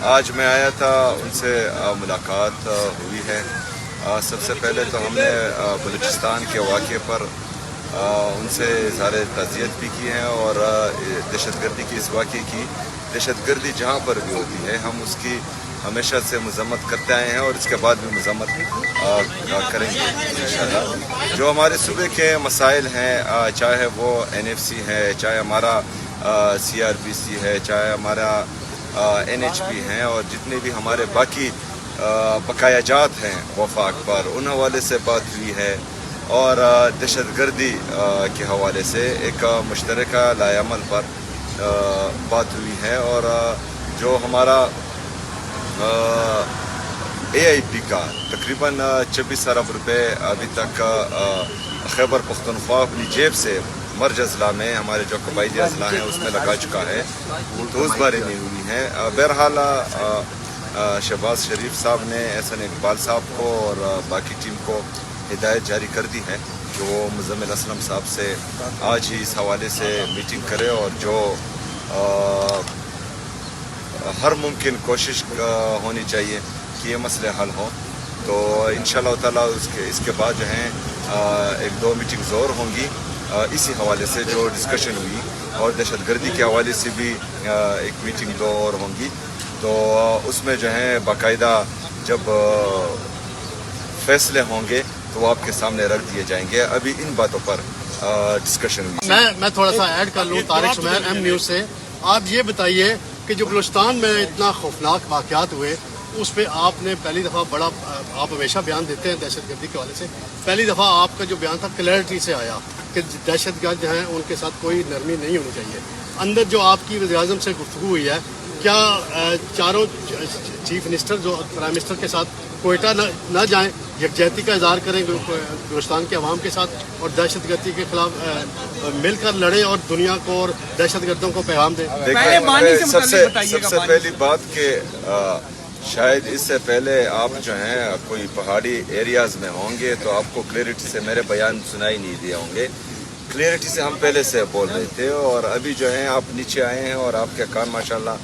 آج میں آیا تھا، ان سے ملاقات ہوئی ہے۔ سب سے پہلے تو ہم نے بلوچستان کے واقعے پر ان سے اظہار تعزیت بھی کی ہے، اور دہشت گردی کی اس واقعے کی دہشت گردی جہاں پر بھی ہوتی ہے ہم اس کی ہمیشہ سے مذمت کرتے آئے ہیں، اور اس کے بعد بھی مذمت کریں گے انشاءاللہ۔ جو ہمارے صوبے کے مسائل ہیں، چاہے وہ NFC ہے، چاہے ہمارا CRPC ہے، چاہے ہمارا NHP ہیں، اور جتنے بھی ہمارے باقی بقایا جات ہیں وفاق پر، ان حوالے سے بات ہوئی ہے، اور دہشت گردی کے حوالے سے ایک مشترکہ لائحہ عمل پر بات ہوئی ہے، اور جو ہمارا AIP کا تقریباً 26 ارب روپے ابھی تک خیبر پختونخوا اپنی جیب سے مرج اضلاع میں، ہمارے جو قبائلی اضلاع ہیں اس میں لگا چکا ہے، تو اس بارے میں ہوئی ہے۔ بہرحال شہباز شریف صاحب نے احسن اقبال صاحب کو اور باقی ٹیم کو ہدایت جاری کر دی ہے کہ وہ مزمل اسلم صاحب سے آج ہی اس حوالے سے میٹنگ کرے، اور جو ہر ممکن کوشش ہونی چاہیے کہ یہ مسئلے حل ہوں۔ تو انشاءاللہ تعالیٰ اس کے بعد جو ہیں 1-2 میٹنگز اور ہوں گی اسی حوالے سے جو ڈسکشن ہوئی، اور دہشت گردی کے حوالے سے بھی ایک میٹنگ 2 اور ہوں گی، تو اس میں جو ہیں باقاعدہ جب فیصلے ہوں گے تو وہ آپ کے سامنے رکھ دیے جائیں گے۔ ابھی ان باتوں پر ڈسکشن ہوئی۔ میں تھوڑا سا ایڈ کر لوں طارق شمیر M نیوز سے۔ آپ یہ بتائیے کہ جو بلوچستان میں اتنا خوفناک واقعات ہوئے، اس پہ آپ نے پہلی دفعہ آپ ہمیشہ بیان دیتے ہیں دہشت گردی کے حوالے سے، پہلی دفعہ آپ کا جو بیان تھا کلیئرٹی سے آیا کہ دہشت گرد جو ہیں ان کے ساتھ کوئی نرمی نہیں ہونی چاہیے۔ اندر جو آپ کی وزیر اعظم سے گفتگو ہوئی ہے، کیا چاروں چیف منسٹر جو پرائم منسٹر کے ساتھ کوئٹہ نہ جائیں، یکجہتی کا اظہار کریں بلوچستان کے عوام کے ساتھ، اور دہشت گردی کے خلاف مل کر لڑیں اور دنیا کو اور دہشت گردوں کو پیغام دیں؟ سب سے پہلی بات کہ شاید اس سے پہلے آپ جو ہیں کوئی پہاڑی ایریاز میں ہوں گے تو آپ کو کلیئرٹی سے میرے بیان سنائی نہیں دیے ہوں گے۔ کلیئرٹی سے ہم پہلے سے بول رہے تھے، اور ابھی جو ہیں آپ نیچے آئے ہیں اور آپ کے کام ماشاءاللہ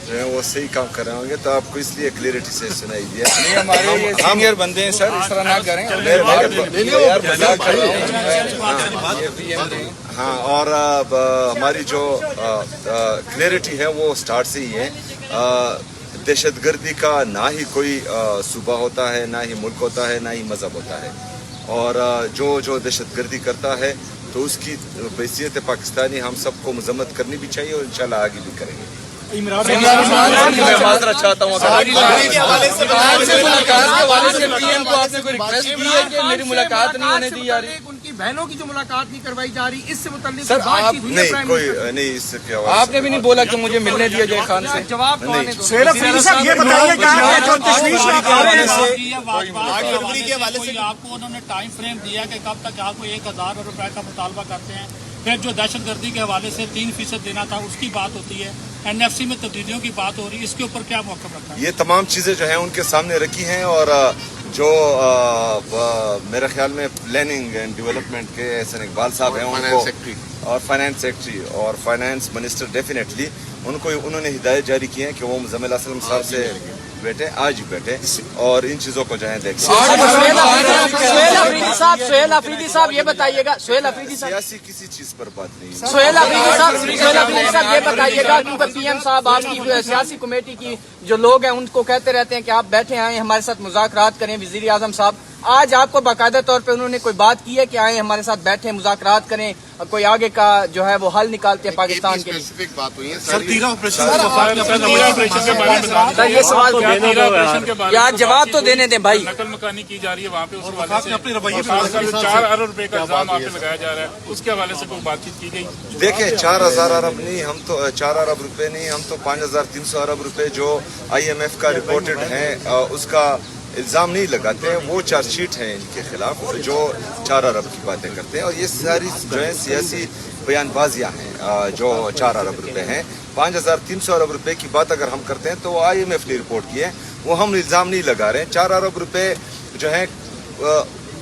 جو ہیں وہ صحیح کام کر رہے ہوں گے، تو آپ کو اس لیے کلیئرٹی سے سنائی دیا۔ نہیں، ہمارے یہ سینئر بندے ہیں سر، اس طرح نہ کریں۔ ہاں، اور ہماری جو کلیئرٹی ہے وہ سٹارٹ سے ہی ہے۔ دہشت گردی کا نہ ہی کوئی صوبہ ہوتا ہے، نہ ہی ملک ہوتا ہے، نہ ہی مذہب ہوتا ہے، اور جو دہشت گردی کرتا ہے تو اس کی بحیثیت پاکستانی ہم سب کو مذمت کرنی بھی چاہیے، اور انشاءاللہ آگے بھی کریں گے۔ میں معذرت چاہتا ہوں، ملاقات کے حوالے سے PM کو آپ نے کوئی ریکویسٹ کی ہے کہ میری ملاقات نہیں ہونے دی جا رہی؟ ان کی بہنوں کی جو ملاقات نہیں کروائی جا رہی، اس سے متعلق سر آپ نہیں کوئی نہیں، اس سے کیا آپ نے بھی نہیں بولا کہ مجھے ملنے دیا جائے خان سے؟ جواب نہیں۔ سہیل افریدی صاحب یہ بتائیے کہ آپ کو انہوں نے ٹائم فریم دیا کہ کب تک آپ کو 1000 روپے کا مطالبہ کرتے ہیں، پھر جو دہشت گردی کے حوالے سے 3% دینا تھا اس کی بات ہوتی ہے، NFC میں تبدیلیوں کی بات ہو رہی ہے، اس کے اوپر کیا موقف رکھا ہے؟ یہ تمام چیزیں جو ہیں ان کے سامنے رکھی ہیں، اور جو میرے خیال میں پلاننگ اینڈ ڈیولپمنٹ کے احسن اقبال صاحب ہیں، ان کو اور فائنانس سیکرٹری اور فائنانس منسٹر ڈیفینیٹلی انہوں نے ہدایت جاری کی ہے کہ وہ مزمل اسلم صاحب سے بیٹھے، آج ہی بیٹھے، اور ان چیزوں کو جو ہے دیکھیں۔ سہیل افریدی صاحب یہ بتائیے گا، سیاسی کسی چیز پر بات نہیں۔ سہیل افریدی صاحب یہ بتائیے گا، کیونکہ PM صاحب آپ کی سیاسی کمیٹی کی جو لوگ ہیں ان کو کہتے رہتے ہیں کہ آپ بیٹھے آئیں ہمارے ساتھ مذاکرات کریں، وزیر اعظم صاحب آج آپ کو باقاعدہ طور پہ انہوں نے کوئی بات کی ہے کہ آئیں ہمارے ساتھ بیٹھیں، مذاکرات کریں، اور کوئی آگے کا جو ہے وہ حل نکالتے ہیں پاکستان کے لیے؟ یہ سوال یار جواب تو دینے دیں بھائی۔ نقل مکانی کی جا رہی ہے وہاں پہ، اس حوالے سے 4 ارب روپے کا الزام آپ پہ لگایا جا رہا ہے، اس کے حوالے سے کوئی بات چیت کی گئی؟ دیکھیں 4000 ارب نہیں، ہم تو 4 ارب روپے نہیں، ہم تو 5300 ارب روپے جو IMF کا رپورٹڈ ہیں اس کا الزام نہیں لگاتے ہیں، وہ چارج شیٹ ہیں ان کے خلاف جو 4 ارب کی باتیں کرتے ہیں، اور یہ ساری جو ہے سیاسی بیان بازیاں ہیں جو 4 ارب روپے ہیں۔ 5300 ارب روپے کی بات اگر ہم کرتے ہیں تو وہ IMF نے رپورٹ کی ہے، وہ ہم الزام نہیں لگا رہے ہیں۔ 4 ارب روپے جو ہیں